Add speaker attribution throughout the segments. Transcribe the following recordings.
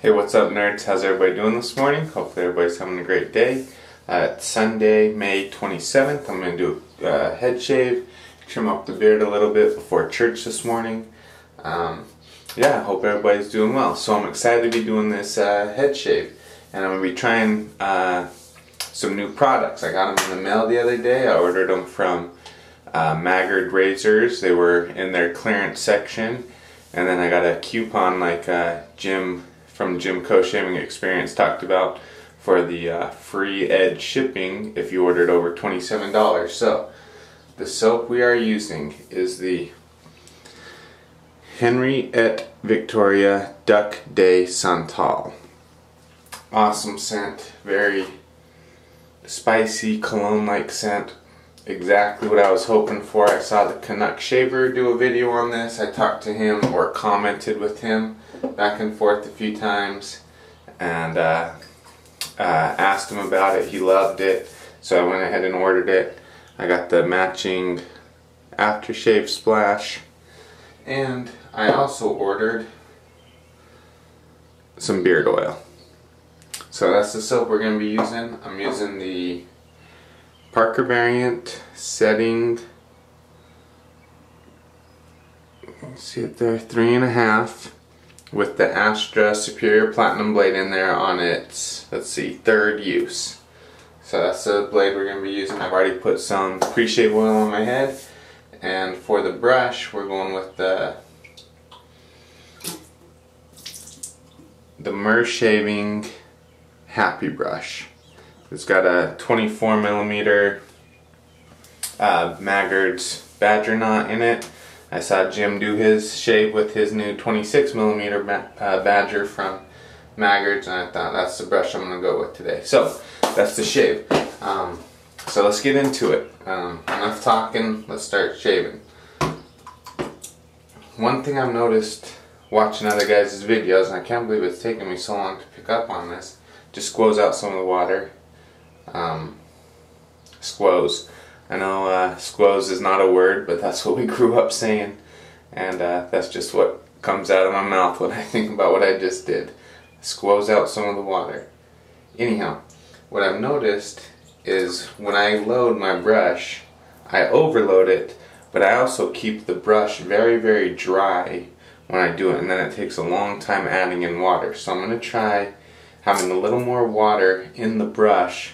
Speaker 1: Hey, what's up, nerds? How's everybody doing this morning? Hopefully everybody's having a great day. It's Sunday, May 27th. I'm going to do a head shave, trim up the beard a little bit before church this morning. Yeah, I hope everybody's doing well. So I'm excited to be doing this head shave. And I'm going to be trying some new products. I got them in the mail the other day. I ordered them from Maggard Razors. They were in their clearance section. And then I got a coupon like Jim from Jim Co-Shaving Experience talked about for the free edge shipping if you ordered over $27. So the soap we are using is the Henry et Victoria Duck de Santal. Awesome scent, very spicy cologne-like scent. Exactly what I was hoping for. I saw the Canuck Shaver do a video on this. I talked to him or commented with him back and forth a few times and asked him about it. He loved it, so I went ahead and ordered it. I got the matching aftershave splash, and I also ordered some beard oil. So that's the soap we're going to be using. I'm using the Parker variant setting, see it there, 3.5, with the Astra Superior Platinum blade in there on its, let's see, 3rd use. So that's the blade we're going to be using. I've already put some pre-shave oil on my head, and for the brush we're going with the MERshaving Happy Brush. It's got a 24mm Maggard's Badger knot in it. I saw Jim do his shave with his new 26mm Badger from Maggard's, and I thought that's the brush I'm going to go with today. So that's the shave. So let's get into it. Enough talking, let's start shaving. One thing I've noticed watching other guys' videos, and I can't believe it's taken me so long to pick up on this, just squoze out some of the water. Squoze. I know squoze is not a word, but that's what we grew up saying, and that's just what comes out of my mouth when I think about what I just did. Squoze out some of the water. Anyhow, what I've noticed is when I load my brush, I overload it, but I also keep the brush very, very dry when I do it, and then it takes a long time adding in water. So I'm going to try having a little more water in the brush,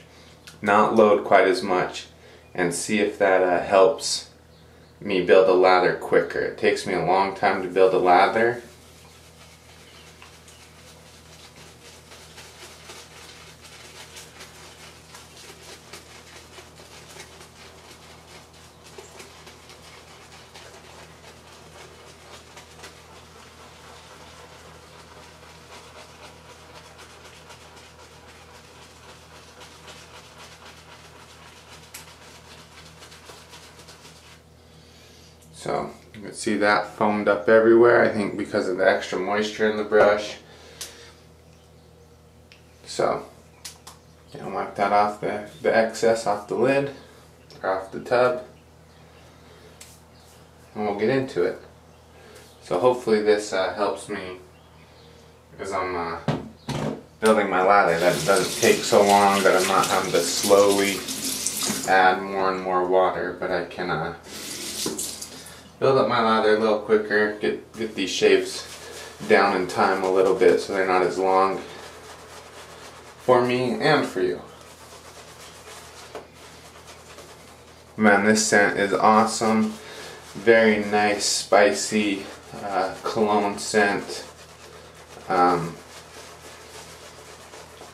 Speaker 1: not load quite as much, and see if that helps me build a lather quicker. It takes me a long time to build a lather. So you can see that foamed up everywhere, I think because of the extra moisture in the brush. So wipe that off, the excess off the lid, or off the tub, and we'll get into it. So hopefully this helps me as I'm building my lather, that it doesn't take so long, that I'm not having to slowly add more and more water, but I can build up my lather a little quicker, get these shaves down in time a little bit so they're not as long for me and for you. Man, this scent is awesome. Very nice, spicy cologne scent.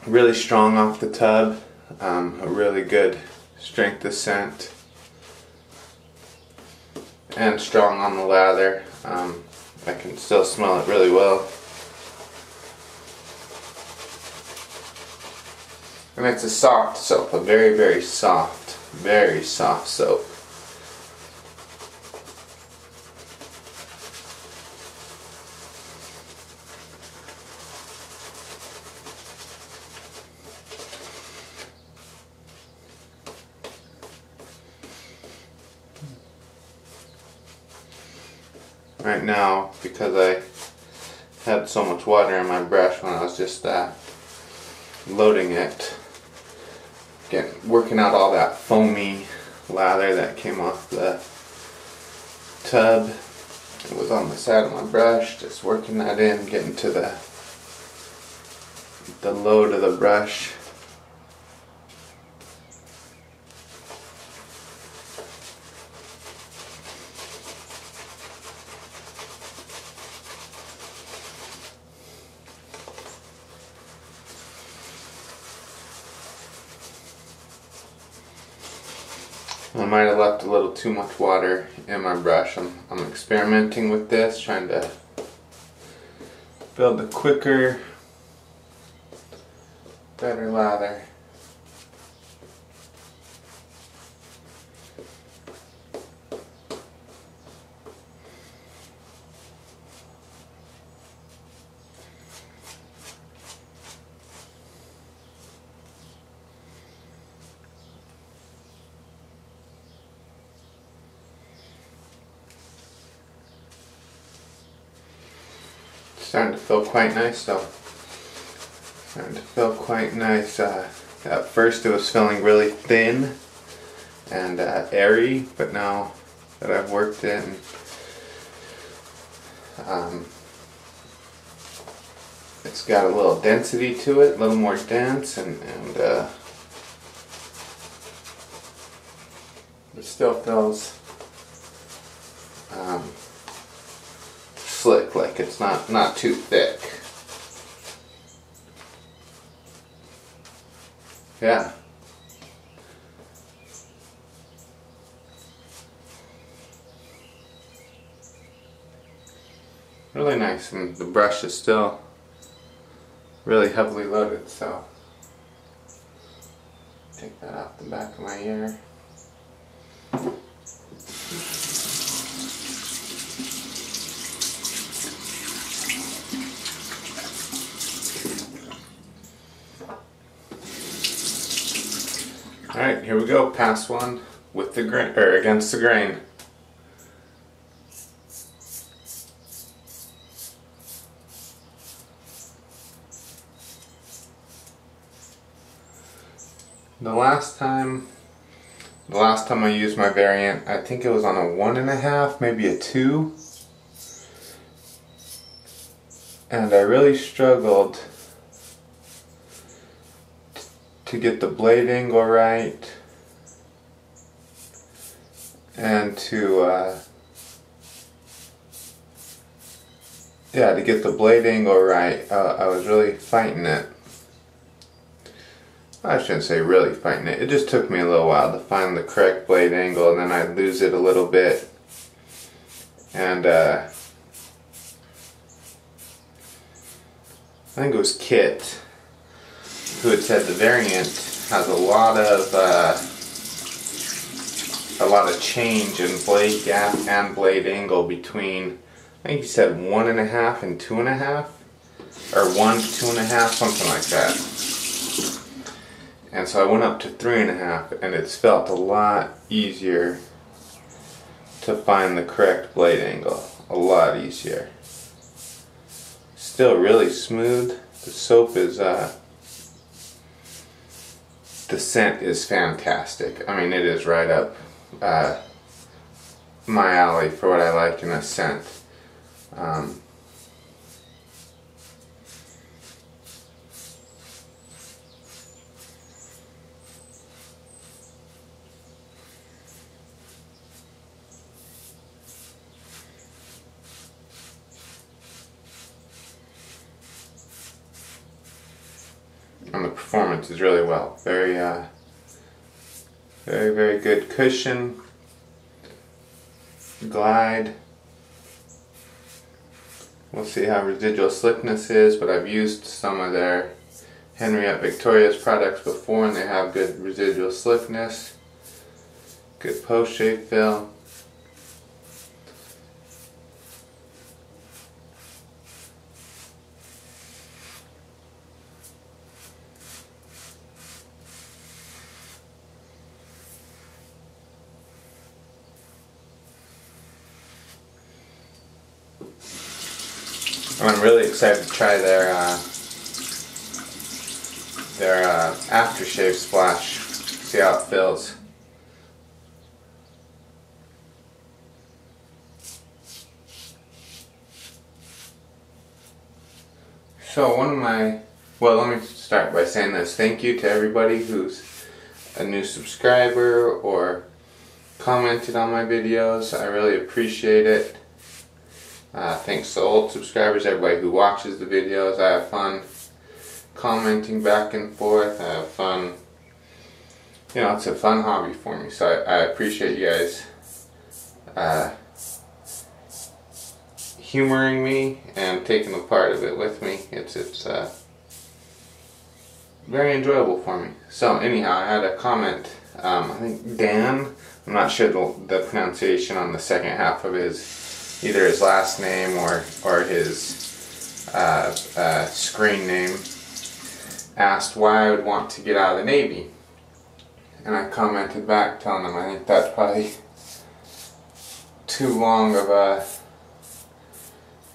Speaker 1: Really strong off the tub. A really good strength of scent. And strong on the lather. I can still smell it really well. And it's a soft soap, a very, very soft soap. Right now, because I had so much water in my brush when I was just loading it, working out all that foamy lather that came off the tub. It was on the side of my brush, just working that in, getting to the load of the brush. I might have left a little too much water in my brush. I'm experimenting with this, trying to build a quicker, better lather. Starting to feel quite nice though. Starting to feel quite nice. At first it was feeling really thin and airy, but now that I've worked it, and, it's got a little density to it, a little more dense, and it still feels slick, like it's not too thick. Yeah. Really nice, and the brush is still really heavily loaded, so take that off the back of my ear. Alright, here we go, pass one with the grain, or against the grain. The last time I used my variant, I think it was on a 1.5, maybe a 2. And I really struggled to get the blade angle right, and to get the blade angle right. I was really fighting it. I shouldn't say really fighting it. It just took me a little while to find the correct blade angle, and then I'd lose it a little bit. And I think it was Kit who had said the variant has a lot of change in blade gap and blade angle between, I think he said 1.5 and 2.5, or 1 to 2.5, something like that. And so I went up to 3.5, and it's felt a lot easier to find the correct blade angle. A lot easier. Still really smooth. The soap is the scent is fantastic. I mean, it is right up my alley for what I like in a scent. And the performance is really well. Very, very good cushion, glide. We'll see how residual slickness is, but I've used some of their Henriette Victoria's products before, and they have good residual slickness, good post-shave fill. And I'm really excited to try their aftershave splash. See how it feels. So let me start by saying this. Thank you to everybody who's a new subscriber or commented on my videos. I really appreciate it. Thanks to old subscribers, everybody who watches the videos. I have fun commenting back and forth. I have fun. You know, it's a fun hobby for me, so I appreciate you guys humoring me and taking a part of it with me. It's very enjoyable for me. So anyhow, I had a comment. I think Dan. I'm not sure the pronunciation on the second half of either his last name or his screen name, asked why I would want to get out of the Navy. And I commented back telling him I think that's probably too long of a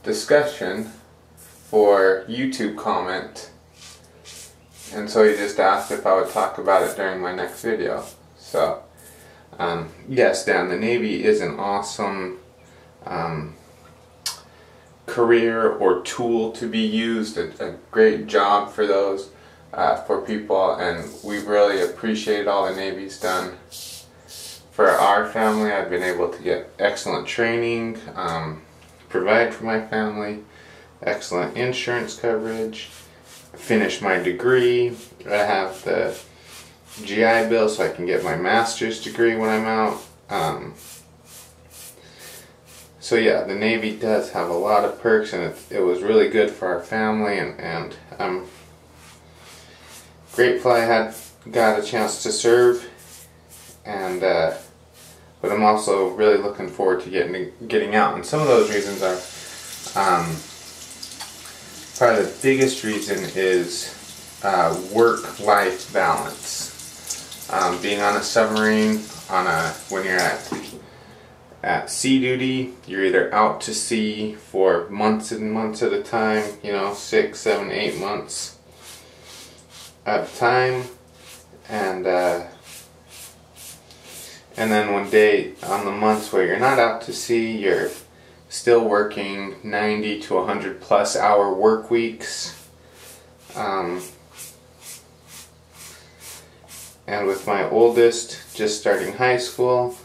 Speaker 1: discussion for YouTube comment. And so he just asked if I would talk about it during my next video. So, yes, Dan, the Navy is an awesome career or tool to be used, a great job for those, for people, and we really appreciate all the Navy's done for our family. I've been able to get excellent training, provide for my family, excellent insurance coverage, finish my degree. I have the GI Bill so I can get my master's degree when I'm out. So yeah, the Navy does have a lot of perks, and it was really good for our family, and I'm grateful I got a chance to serve, and but I'm also really looking forward to getting out. And some of those reasons are probably the biggest reason is work-life balance. Being on a submarine, when you're at sea duty, you're either out to sea for months and months at a time, 6, 7, 8 months at a time, and then one day on the months where you're not out to sea, you're still working 90 to 100 plus hour work weeks. And with my oldest just starting high school,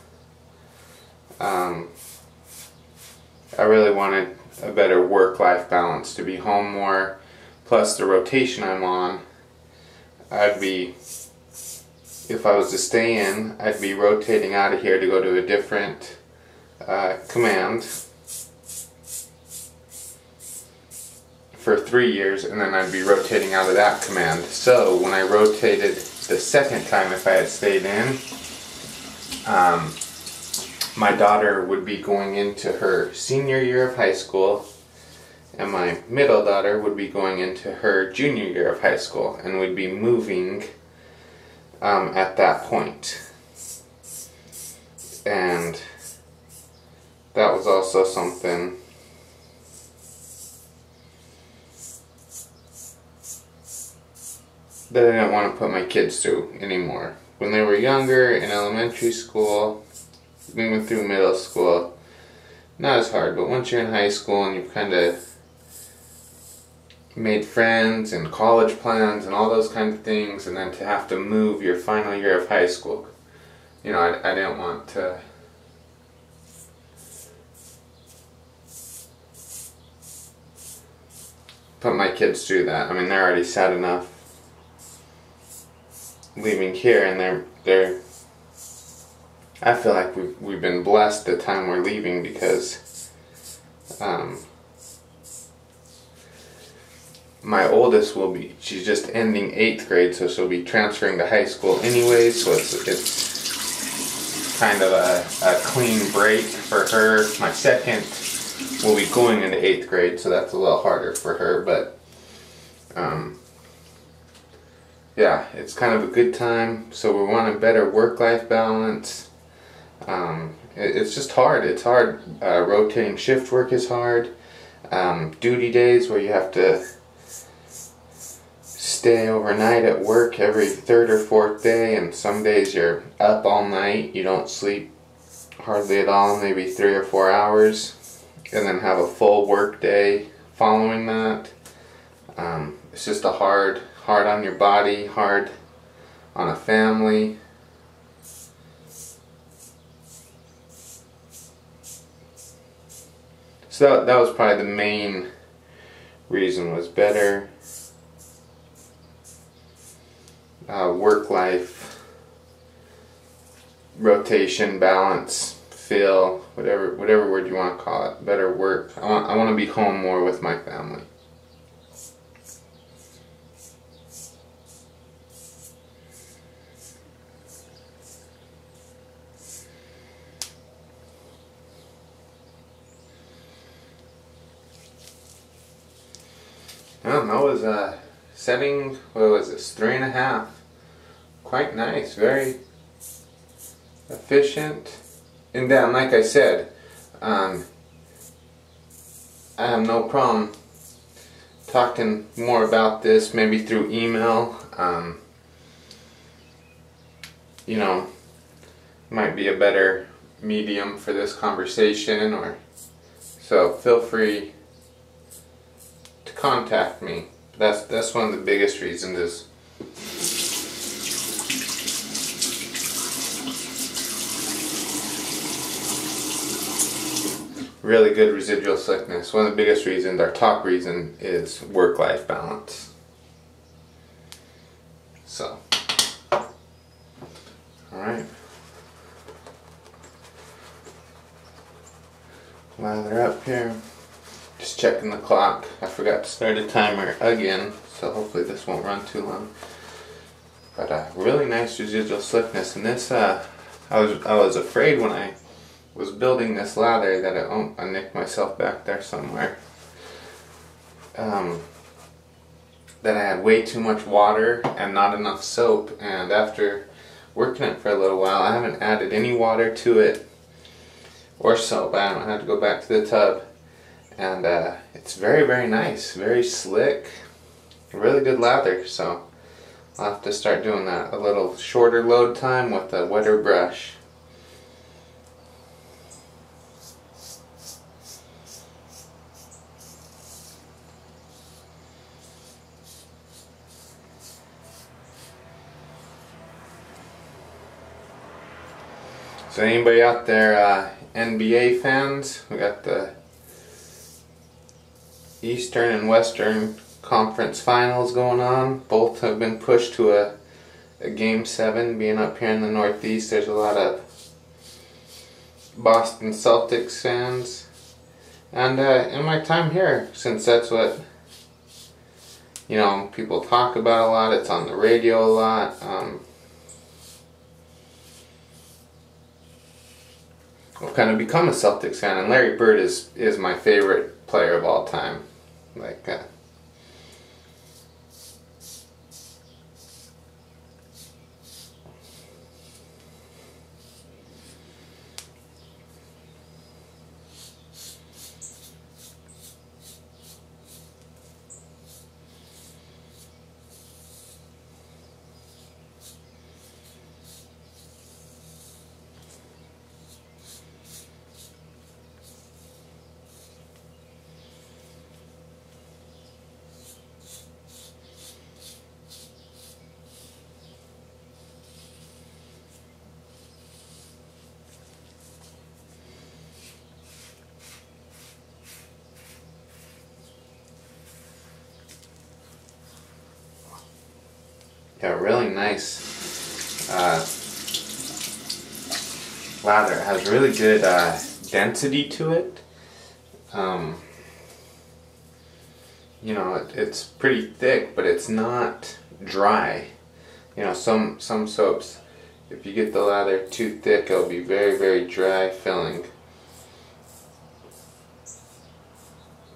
Speaker 1: I really wanted a better work-life balance, to be home more, plus the rotation I'm on. If I was to stay in, I'd be rotating out of here to go to a different command for 3 years, and then I'd be rotating out of that command. So when I rotated the second time, if I had stayed in, my daughter would be going into her senior year of high school, and my middle daughter would be going into her junior year of high school, and would be moving at that point. And that was also something that I didn't want to put my kids through anymore. When they were younger, in elementary school, moving through middle school, not as hard, but once you're in high school and you've kind of made friends and college plans and all those kinds of things, and then to have to move your final year of high school, I didn't want to put my kids through that. I mean, they're already sad enough leaving here, and they're I feel like we've been blessed the time we're leaving, because my oldest she's just ending 8th grade, so she'll be transferring to high school anyway, so it's kind of a clean break for her. My second will be going into 8th grade, so that's a little harder for her, but yeah, it's kind of a good time. So we want a better work-life balance. It's just hard. It's hard. Rotating shift work is hard. duty days where you have to stay overnight at work every third or fourth day, and some days you're up all night, you don't sleep hardly at all, maybe 3 or 4 hours, and then have a full work day following that. It's just a hard on your body, hard on a family. So that was probably the main reason, was better work-life rotation, balance, feel, whatever word you want to call it, better work. I want to be home more with my family. That was setting, what was this, 3.5. Quite nice, very efficient. And then, like I said, I have no problem talking more about this, maybe through email. You know, might be a better medium for this conversation, or so feel free to contact me. That's one of the biggest reasons, is really good residual slickness. One of the biggest reasons, our top reason, is work-life balance. So, alright. Lather up here. Just checking the clock. I forgot to start a timer again, so hopefully this won't run too long. But really nice residual slickness. And this, I was afraid when I was building this lather that I nicked myself back there somewhere. That I had way too much water and not enough soap. And after working it for a little while, I haven't added any water to it or soap. I haven't had to go back to the tub. And it's very, very nice, very slick, really good lather. So I'll have to start doing that. A little shorter load time with a wetter brush. So anybody out there NBA fans? We got the Eastern and Western Conference Finals going on. Both have been pushed to a Game 7. Being up here in the Northeast, there's a lot of Boston Celtics fans. And in my time here, since that's what, you know, people talk about a lot, it's on the radio a lot. I've kind of become a Celtics fan, and Larry Bird is my favorite player of all time. Like, yeah, really nice lather. It has really good density to it. You know, it's pretty thick, but it's not dry. You know, some soaps, if you get the lather too thick, it'll be very, very dry filling.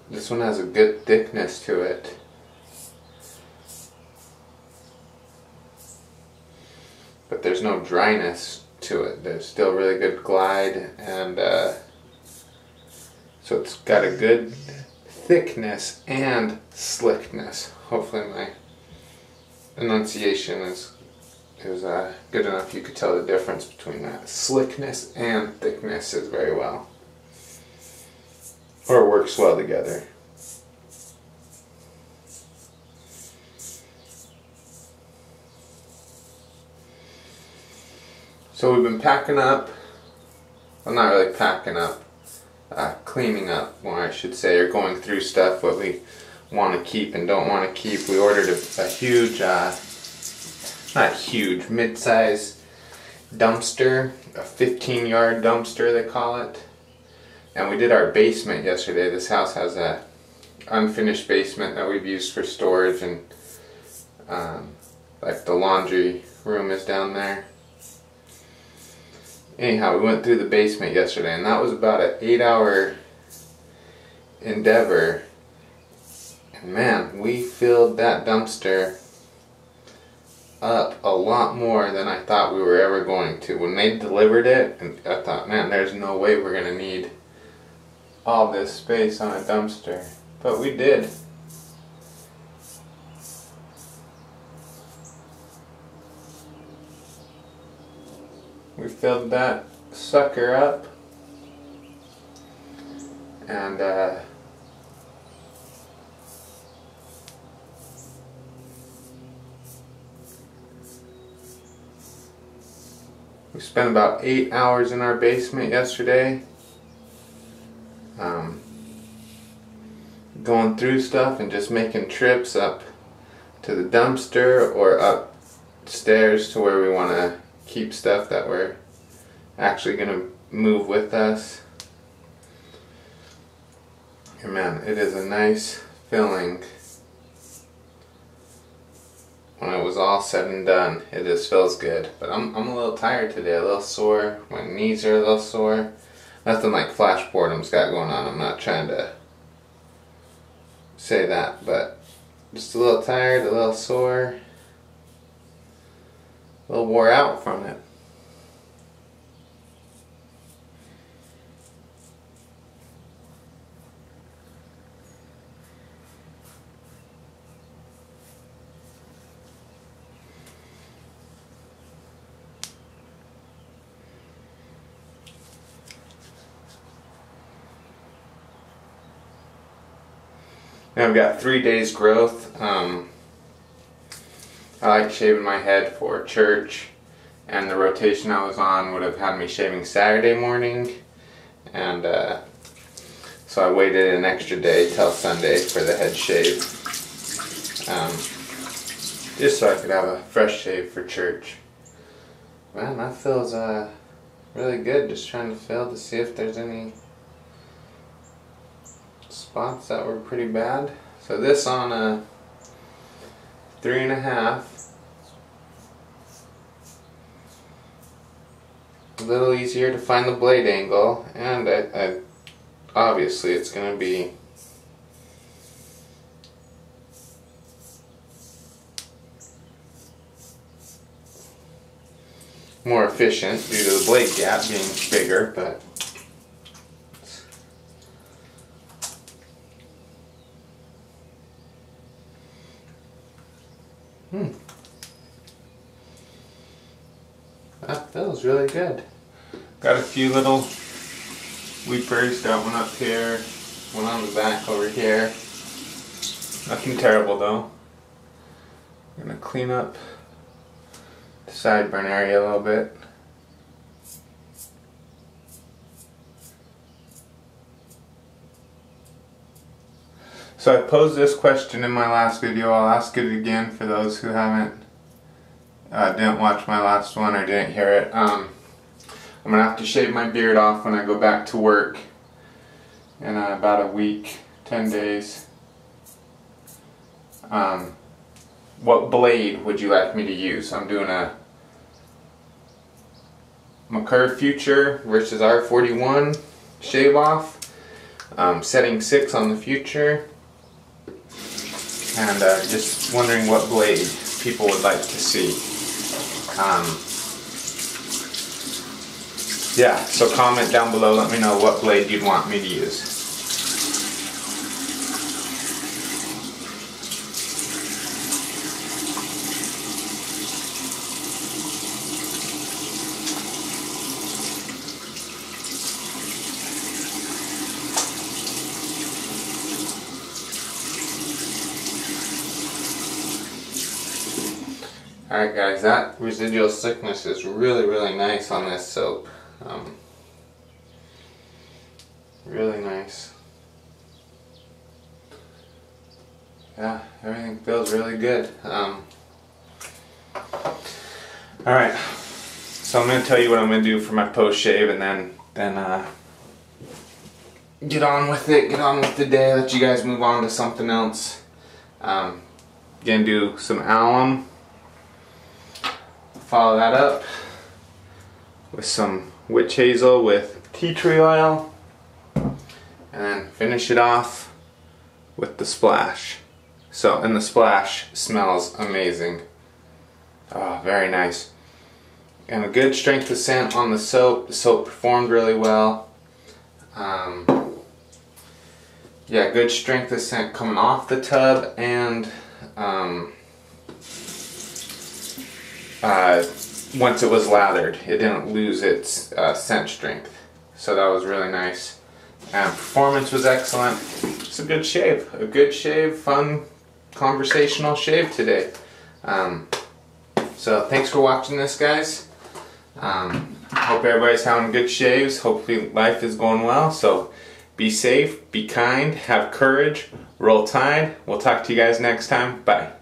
Speaker 1: This one has a good thickness to it. But there's no dryness to it. There's still really good glide, and so it's got a good thickness and slickness. Hopefully my enunciation is good enough you could tell the difference between that. Slickness and thickness is very well, or works well together. So we've been packing up, well, not really packing up, cleaning up, more I should say, or going through stuff, what we want to keep and don't want to keep. We ordered a huge, not huge, mid-size dumpster, a 15-yard dumpster they call it. And we did our basement yesterday. This house has a unfinished basement that we've used for storage, and like the laundry room is down there. Anyhow, we went through the basement yesterday, and that was about an 8-hour endeavor. And man, we filled that dumpster up a lot more than I thought we were ever going to. When they delivered it, and I thought, man, there's no way we're going to need all this space on a dumpster. But we did. We filled that sucker up, and we spent about 8 hours in our basement yesterday, going through stuff and just making trips up to the dumpster or upstairs to where we want to keep stuff that we're actually going to move with us. And man, it is a nice feeling when it was all said and done. It just feels good. But I'm a little tired today, a little sore. My knees are a little sore. Nothing like flash boredom's got going on. I'm not trying to say that, but just a little tired, a little sore, a little wore out from it. Now I've got 3 days growth. I like shaving my head for church, and the rotation I was on would have had me shaving Saturday morning, and so I waited an extra day till Sunday for the head shave, just so I could have a fresh shave for church. Man, that feels really good, just trying to feel to see if there's any spots that were pretty bad. So this on a 3.5, a little easier to find the blade angle, and I obviously it's going to be more efficient due to the blade gap being bigger, but that feels really good. Got a few little weepers, got one up here, one on the back over here. Nothing terrible though. I'm gonna clean up the sideburn area a little bit. So I posed this question in my last video. I'll ask it again for those who didn't watch my last one or didn't hear it. I'm gonna have to shave my beard off when I go back to work in about a week, 10 days. What blade would you like me to use? I'm doing a MERshaving Future versus R41 shave off. Setting 6 on the Future. And just wondering what blade people would like to see. Yeah, so comment down below, let me know what blade you'd want me to use. Alright guys, that residual thickness is really, really nice on this soap. Really nice. Yeah, everything feels really good. Alright, so I'm going to tell you what I'm going to do for my post shave, and then get on with it, get on with the day, let you guys move on to something else. Gonna do some alum, follow that up with some witch hazel with tea tree oil, and then finish it off with the splash. So, and the splash smells amazing. Oh, very nice. And a good strength of scent on the soap. The soap performed really well. Yeah, good strength of scent coming off the tub, and once it was lathered, it didn't lose its scent strength. So that was really nice. Performance was excellent. It's a good shave, fun, conversational shave today. So thanks for watching this, guys. Hope everybody's having good shaves. Hopefully life is going well. So be safe, be kind, have courage, roll tide. We'll talk to you guys next time. Bye.